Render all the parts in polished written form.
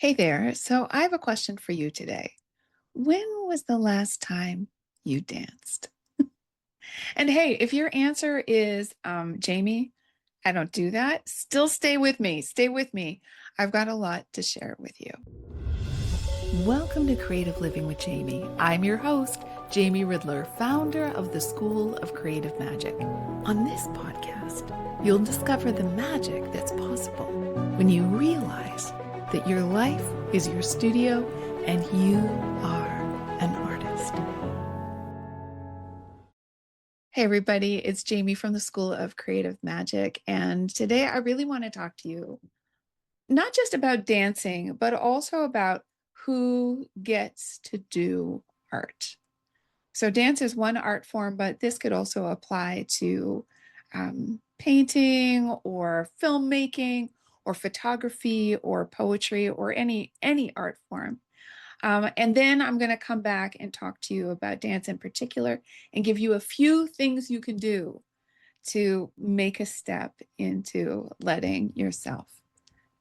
Hey there. So I have a question for you today. When was the last time you danced? And hey, if your answer is Jamie, I don't do that, still stay with me. Stay with me. I've got a lot to share with you. Welcome to Creative Living with Jamie. I'm your host, Jamie Ridler, founder of the School of Creative Magic. On this podcast, you'll discover the magic that's possible when you realize that your life is your studio and you are an artist. Hey, everybody, it's Jamie from the School of Creative Magic. And today I really want to talk to you not just about dancing, but also about who gets to do art. So, dance is one art form, but this could also apply to painting or filmmaking or photography or poetry or any art form. And then I'm going to come back and talk to you about dance in particular and give you a few things you can do to make a step into letting yourself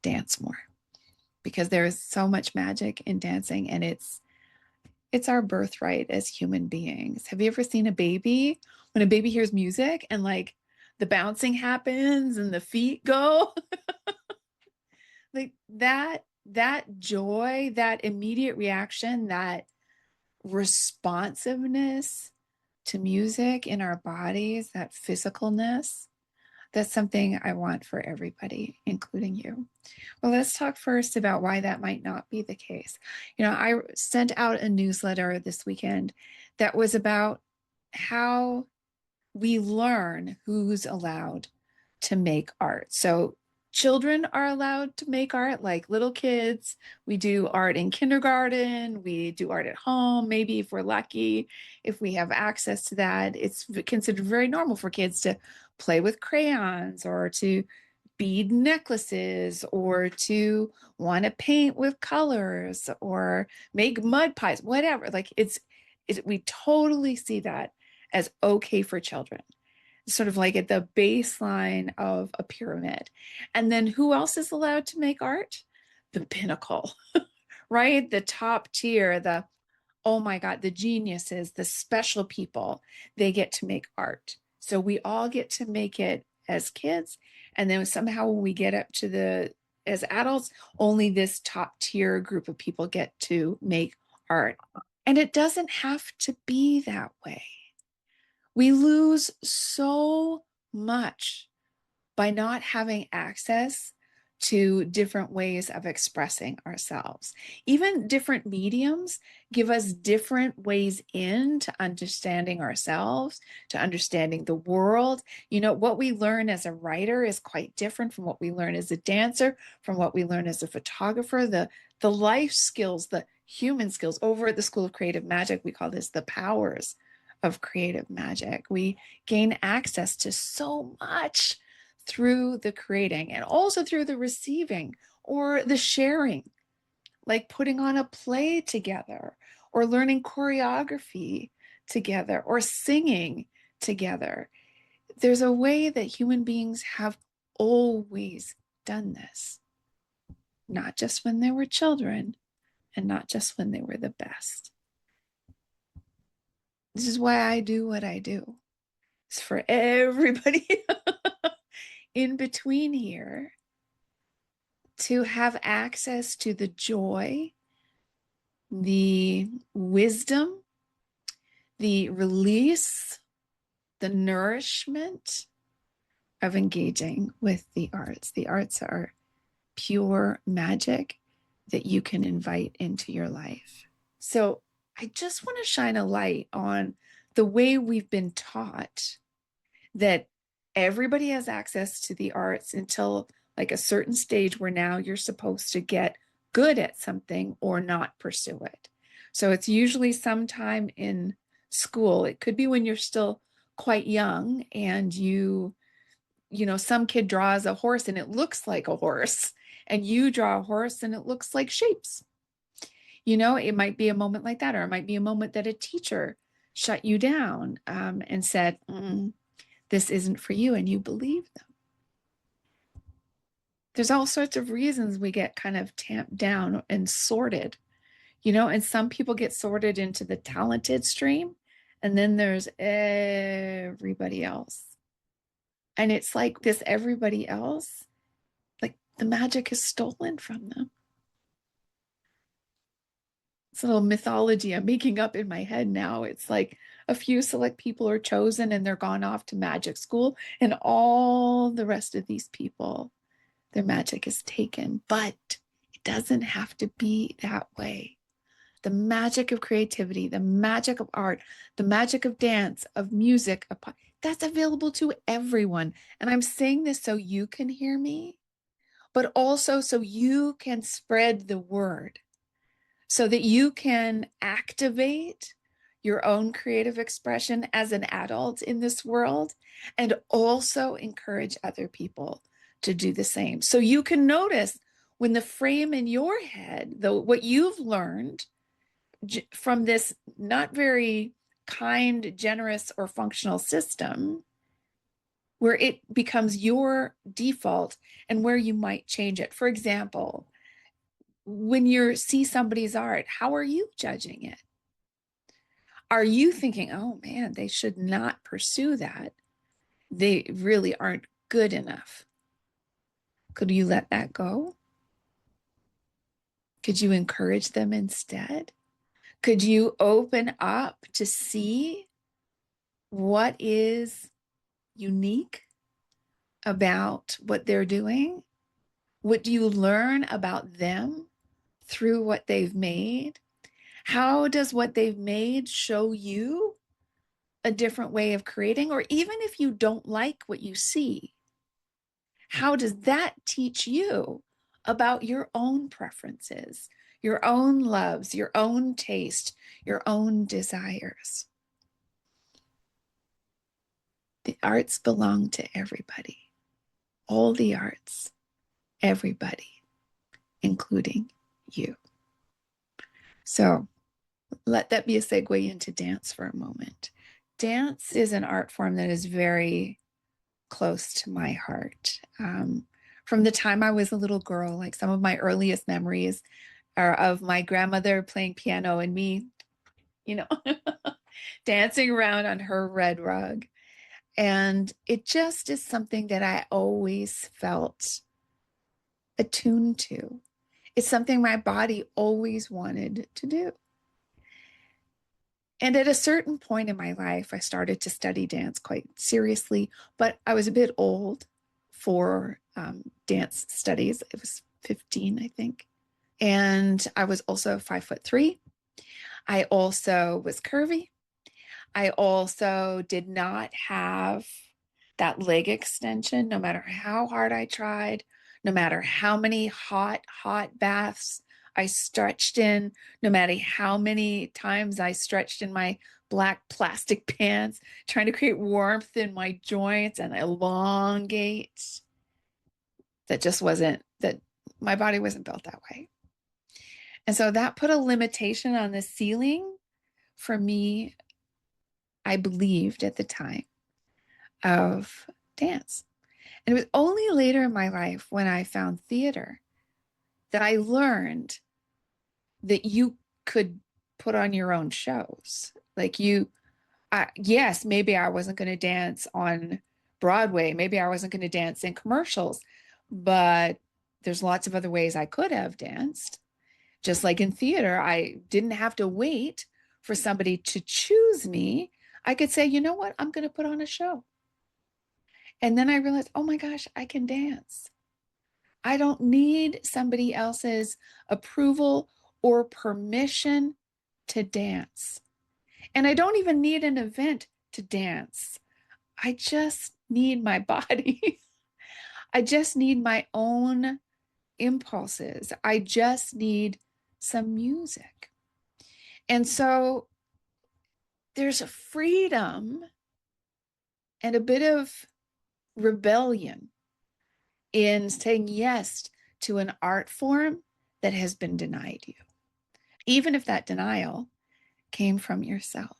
dance more because there is so much magic in dancing and it's our birthright as human beings. Have you ever seen a baby when a baby hears music and like the bouncing happens and the feet go? Like that joy, that immediate reaction, that responsiveness to music in our bodies, that physicalness, that's something I want for everybody, including you. Well, let's talk first about why that might not be the case. I sent out a newsletter this weekend that was about how we learn who's allowed to make art. So children are allowed to make art, like little kids. We do art in kindergarten, we do art at home, maybe if we're lucky, if we have access to that. It's considered very normal for kids to play with crayons or to bead necklaces or to want to paint with colors or make mud pies, whatever. Like we totally see that as okay for children, sort of like at the baseline of a pyramid. And then who else is allowed to make art? The pinnacle, right? The top tier, oh my God, the geniuses, the special people, they get to make art. So we all get to make it as kids. And then somehow when we get up to as adults, only this top tier group of people get to make art. And it doesn't have to be that way. We lose so much by not having access to different ways of expressing ourselves. Even different mediums give us different ways into understanding ourselves, to understanding the world. What we learn as a writer is quite different from what we learn as a dancer, from what we learn as a photographer. The life skills, the human skills. Over at the School of Creative Magic, we call this the powers of creative magic. We gain access to so much through the creating and also through the receiving or the sharing, like putting on a play together or learning choreography together or singing together. There's a way that human beings have always done this, not just when they were children and not just when they were the best. This is why I do what I do. It's for everybody in between here to have access to the joy, the wisdom, the release, the nourishment of engaging with the arts. The arts are pure magic that you can invite into your life. So I just want to shine a light on the way we've been taught that everybody has access to the arts until like a certain stage where now you're supposed to get good at something or not pursue it. So it's usually sometime in school. It could be when you're still quite young and some kid draws a horse and it looks like a horse, and you draw a horse and it looks like shapes. It might be a moment like that, or it might be a moment that a teacher shut you down and said, this isn't for you, and you believe them. There's all sorts of reasons we get kind of tamped down and sorted, you know, and some people get sorted into the talented stream, and then there's everybody else. And it's like this everybody else, like the magic is stolen from them. It's a little mythology I'm making up in my head now. It's like a few select people are chosen and they're gone off to magic school, and all the rest of these people, their magic is taken. But it doesn't have to be that way. The magic of creativity, the magic of art, the magic of dance, of music, that's available to everyone. And I'm saying this so you can hear me, but also so you can spread the word, so that you can activate your own creative expression as an adult in this world and also encourage other people to do the same. So you can notice when the frame in your head, though, what you've learned from this not very kind, generous, or functional system, where it becomes your default and where you might change it. For example, when you see somebody's art, how are you judging it? Are you thinking, oh man, they should not pursue that? They really aren't good enough. Could you let that go? Could you encourage them instead? Could you open up to see what is unique about what they're doing? What do you learn about them through what they've made? How does what they've made show you a different way of creating? Or even if you don't like what you see, how does that teach you about your own preferences, your own loves, your own taste, your own desires? The arts belong to everybody, all the arts, everybody, including you. So let that be a segue into dance for a moment. Dance is an art form that is very close to my heart. From the time I was a little girl, like some of my earliest memories are of my grandmother playing piano and me, you know, dancing around on her red rug. And it just is something that I always felt attuned to. It's something my body always wanted to do. And at a certain point in my life, I started to study dance quite seriously, but I was a bit old for dance studies. It was 15, I think. And I was also 5'3". I also was curvy. I also did not have that leg extension, no matter how hard I tried, no matter how many hot baths I stretched in, no matter how many times I stretched in my black plastic pants, trying to create warmth in my joints and elongate. That just wasn't, that my body wasn't built that way. And so that put a limitation on the ceiling for me, I believed at the time, of dance. And it was only later in my life when I found theater that I learned that you could put on your own shows. Like yes, maybe I wasn't going to dance on Broadway. Maybe I wasn't going to dance in commercials, but there's lots of other ways I could have danced. Just like in theater, I didn't have to wait for somebody to choose me. I could say, you know what? I'm going to put on a show. And then I realized, oh my gosh, I can dance. I don't need somebody else's approval or permission to dance. And I don't even need an event to dance. I just need my body. I just need my own impulses. I just need some music. And so there's a freedom and a bit of rebellion in saying yes to an art form that has been denied you, even if that denial came from yourself.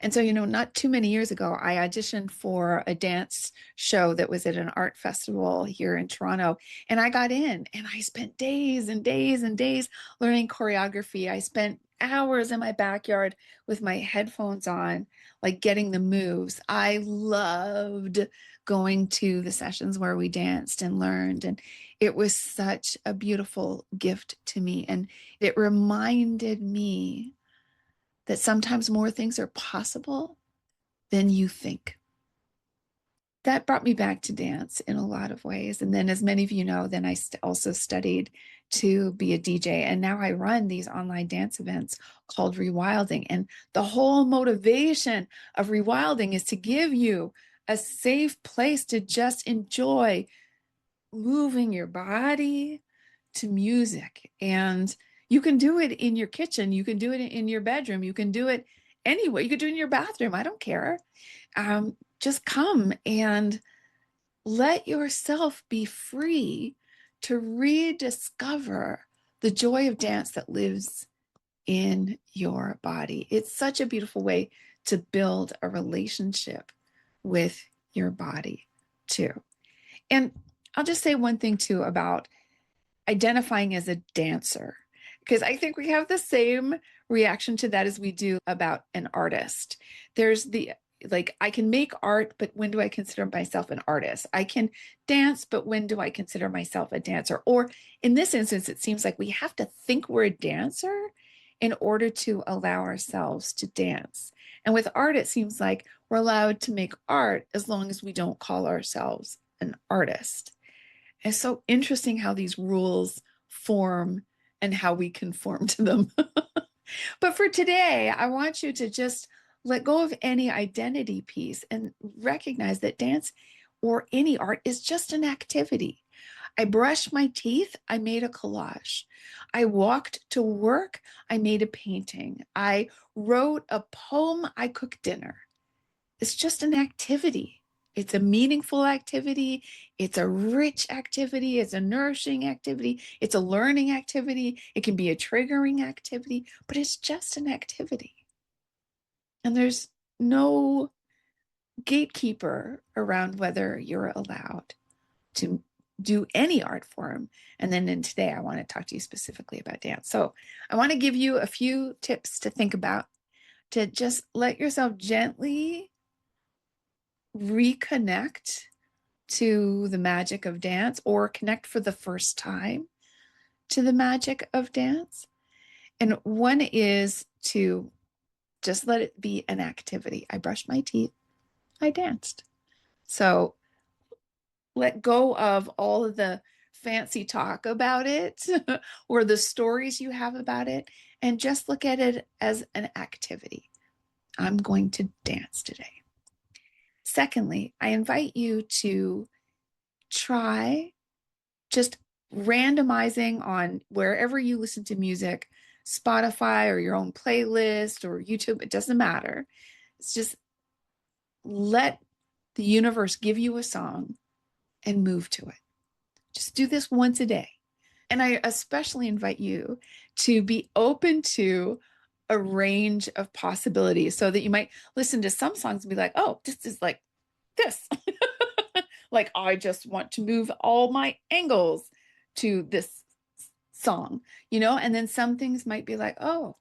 And so, not too many years ago, I auditioned for a dance show that was at an art festival here in Toronto. And I got in and I spent days and days and days learning choreography. I spent hours in my backyard with my headphones on, like getting the moves. I loved going to the sessions where we danced and learned. And it was such a beautiful gift to me. And it reminded me that sometimes more things are possible than you think. That brought me back to dance in a lot of ways. And then, as many of you know, then I also studied to be a DJ. And now I run these online dance events called Rewilding. And the whole motivation of Rewilding is to give you a safe place to just enjoy moving your body to music. And you can do it in your kitchen, you can do it in your bedroom, you can do it anywhere, you could do it in your bathroom. I don't care. Just come and let yourself be free to rediscover the joy of dance that lives in your body. It's such a beautiful way to build a relationship with your body, too. And I'll just say one thing, too, about identifying as a dancer, because I think we have the same reaction to that as we do about an artist. There's the like, I can make art, but when do I consider myself an artist? I can dance, but when do I consider myself a dancer? Or in this instance, it seems like we have to think we're a dancer in order to allow ourselves to dance. And with art, it seems like we're allowed to make art as long as we don't call ourselves an artist. It's so interesting how these rules form and how we conform to them. But for today, I want you to just let go of any identity piece and recognize that dance or any art is just an activity. I brushed my teeth, I made a collage. I walked to work, I made a painting. I wrote a poem, I cooked dinner. It's just an activity. It's a meaningful activity. It's a rich activity. It's a nourishing activity. It's a learning activity. It can be a triggering activity, but it's just an activity. And there's no gatekeeper around whether you're allowed to do any art form. And then in today, I want to talk to you specifically about dance. So I want to give you a few tips to think about to just let yourself gently reconnect to the magic of dance or connect for the first time to the magic of dance. And one is to just let it be an activity. I brushed my teeth, I danced. So let go of all of the fancy talk about it or the stories you have about it, and just look at it as an activity. I'm going to dance today. Secondly, I invite you to try just randomizing on wherever you listen to music, Spotify or your own playlist or YouTube, it doesn't matter. It's just let the universe give you a song and move to it. Just do this once a day. And I especially invite you to be open to a range of possibilities so that you might listen to some songs and be like, oh, this is like this. Like, I just want to move all my angles to this song, and then some things might be like, oh,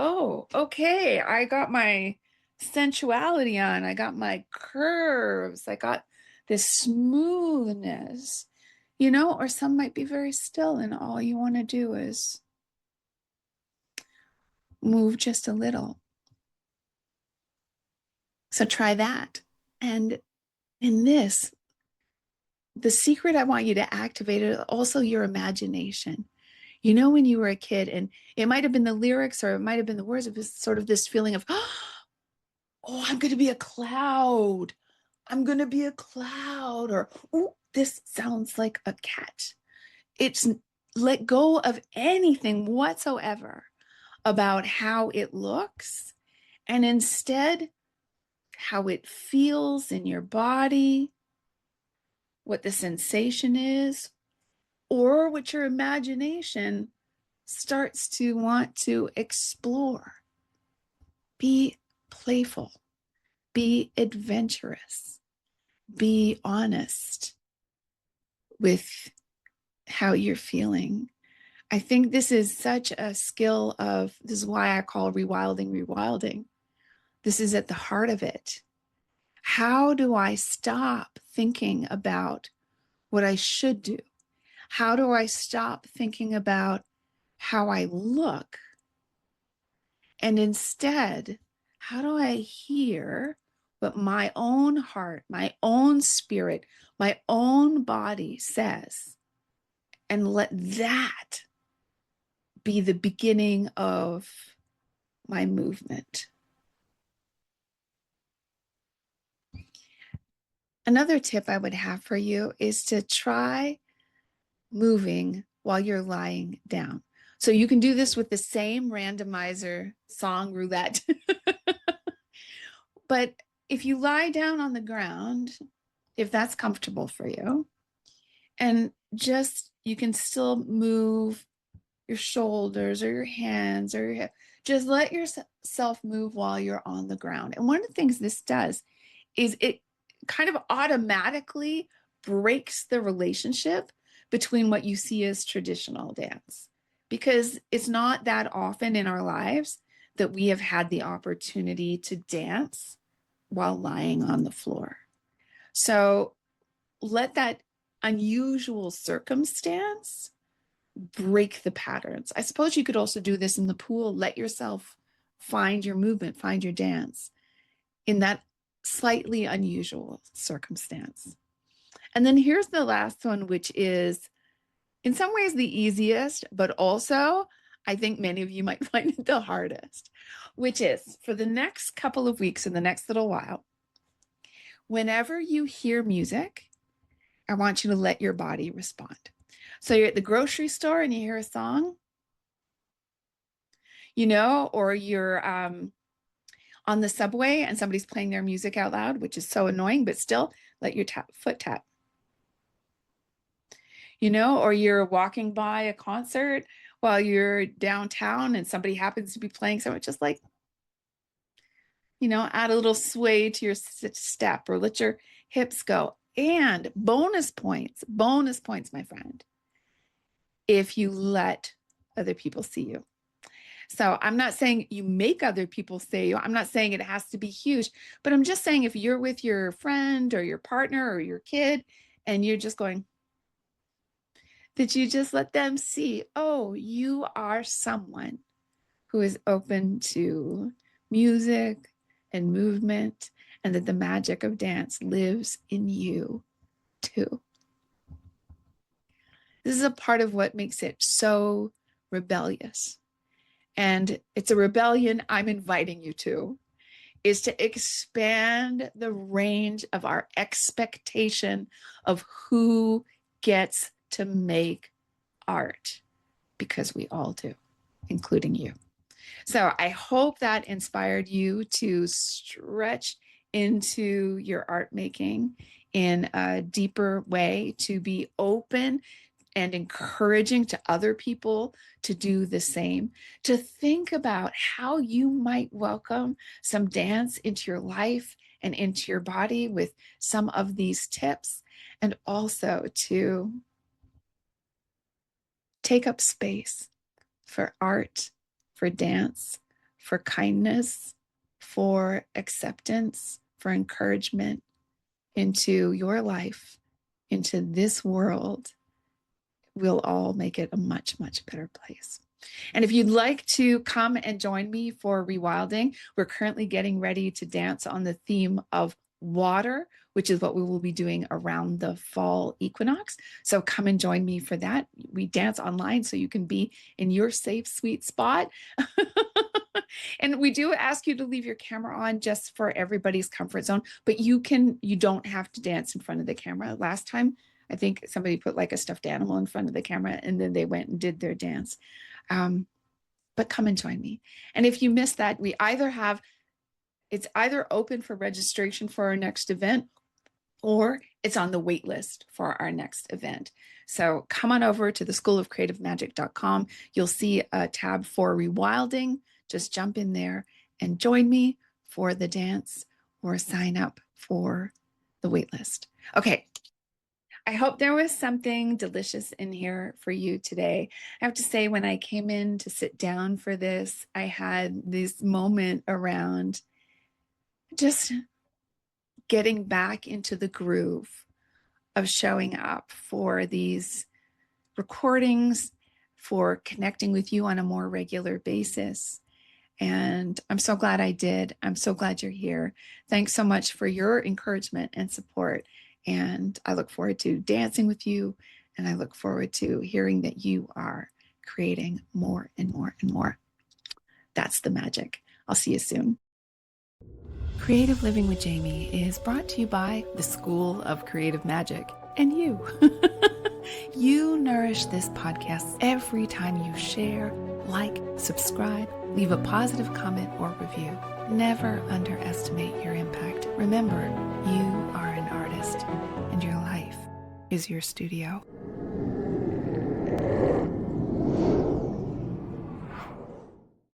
okay, I got my sensuality on, I got my curves, I got this smoothness, or some might be very still, and all you want to do is move just a little. So try that. And in this, the secret I want you to activate is also your imagination. When you were a kid, and it might have been the lyrics or it might have been the words, it was sort of this feeling of, oh, I'm going to be a cloud. I'm going to be a cloud. Or, oh, this sounds like a cat. It's let go of anything whatsoever about how it looks, and instead how it feels in your body, what the sensation is, or what your imagination starts to want to explore. Be playful, be adventurous, be honest with how you're feeling. I think this is such a skill of, this is why I call rewilding rewilding. This is at the heart of it. How do I stop thinking about what I should do? How do I stop thinking about how I look? And instead, how do I hear what my own heart, my own spirit, my own body says? And let that be the beginning of my movement. Another tip I would have for you is to try moving while you're lying down. So you can do this with the same randomizer song roulette. But if you lie down on the ground, if that's comfortable for you, and just you can still move your shoulders or your hands or your hip, just let yourself move while you're on the ground. And one of the things this does is it kind of automatically breaks the relationship between what you see as traditional dance, because it's not that often in our lives that we have had the opportunity to dance while lying on the floor. So let that unusual circumstance break the patterns. I suppose you could also do this in the pool. Let yourself find your movement, find your dance in that slightly unusual circumstance. And then here's the last one, which is in some ways the easiest, but also I think many of you might find it the hardest, which is for the next couple of weeks, in the next little while, whenever you hear music, I want you to let your body respond. So you're at the grocery store and you hear a song, or you're on the subway and somebody's playing their music out loud, which is so annoying, but still let your foot tap. Or you're walking by a concert while you're downtown and somebody happens to be playing something, just like, add a little sway to your step or let your hips go. And bonus points, my friend, if you let other people see you. So I'm not saying you make other people see you. I'm not saying it has to be huge, but I'm just saying if you're with your friend or your partner or your kid and you're just going, that you just let them see, oh, you are someone who is open to music and movement, and that the magic of dance lives in you too. This is a part of what makes it so rebellious. And it's a rebellion I'm inviting you to, is to expand the range of our expectation of who gets to make art, because we all do, including you. So I hope that inspired you to stretch into your art making in a deeper way, to be open and encouraging to other people to do the same, to think about how you might welcome some dance into your life and into your body with some of these tips, and also to take up space for art, for dance, for kindness, for acceptance, for encouragement into your life, into this world. We'll all make it a much, much better place. And if you'd like to come and join me for Rewilding, we're currently getting ready to dance on the theme of water, which is what we will be doing around the fall equinox. So come and join me for that. We dance online so you can be in your safe, sweet spot. And we do ask you to leave your camera on just for everybody's comfort zone, but you don't have to dance in front of the camera. Last time, I think somebody put like a stuffed animal in front of the camera and then they went and did their dance. But come and join me. And if you missed that, it's either open for registration for our next event, or it's on the wait list for our next event. So come on over to theschoolofcreativemagic.com. You'll see a tab for Rewilding. Just jump in there and join me for the dance or sign up for the waitlist. Okay. I hope there was something delicious in here for you today. I have to say, when I came in to sit down for this, I had this moment around just getting back into the groove of showing up for these recordings, for connecting with you on a more regular basis. And I'm so glad I did. I'm so glad you're here. Thanks so much for your encouragement and support. And I look forward to dancing with you. And I look forward to hearing that you are creating more and more and more. That's the magic. I'll see you soon. Creative Living with Jamie is brought to you by the School of Creative Magic and you. You nourish this podcast every time you share, like, subscribe, leave a positive comment or review. Never underestimate your impact. Remember, you are an artist and your life is your studio.